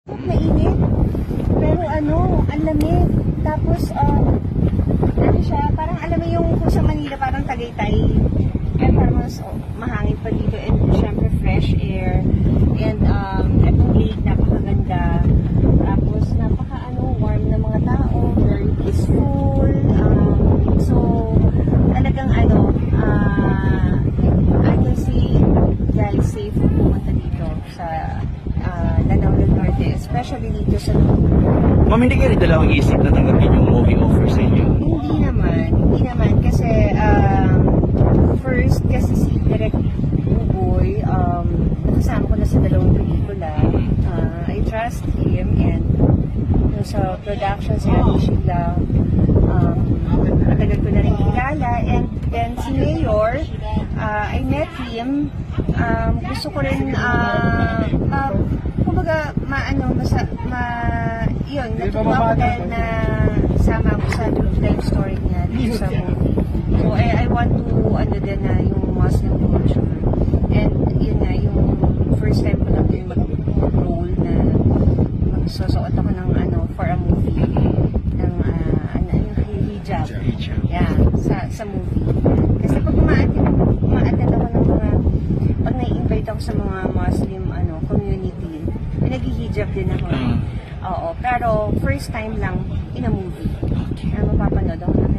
Mainit. Pero ang lamig. Tapos, ano siya, parang alam mo yung kung sa Manila, parang Tagaytay. Kaya parang mas mahangin pa dito. And syempre, fresh air. And itong lake, napakaganda. Tapos, warm na mga tao. Very peaceful. So, talagang I can see guys safe pumunta dito sa Lanao del Norte, especially dito sa Ma'am, hindi kayo dalawang isip na tanggapin yung movie offer sa inyo? Hindi naman kasi first kasi si Direk Buboy, nakasama ko na sa dalawang pelikula. I trust him, and yung sa production si Ate Sheila, matagal ko na rin kilala, and then si Mayor, I met him. Gusto ko rin kumbaga yun, natutuwa ko dahil na sama ko sa true life story niya dito sa movie. So I want to din na yung Muslim culture, and yun nga yung first time ko lang yung mag-role na magsusuot ako ng for a movie ng yung hijab. Yeah, sa movie. Kasi pag umaattend ako ng mga pag nai-invite ako sa mga Muslim community, nag-hijab din ako. Oo, pero first time lang in a movie. Mapapanood ako ng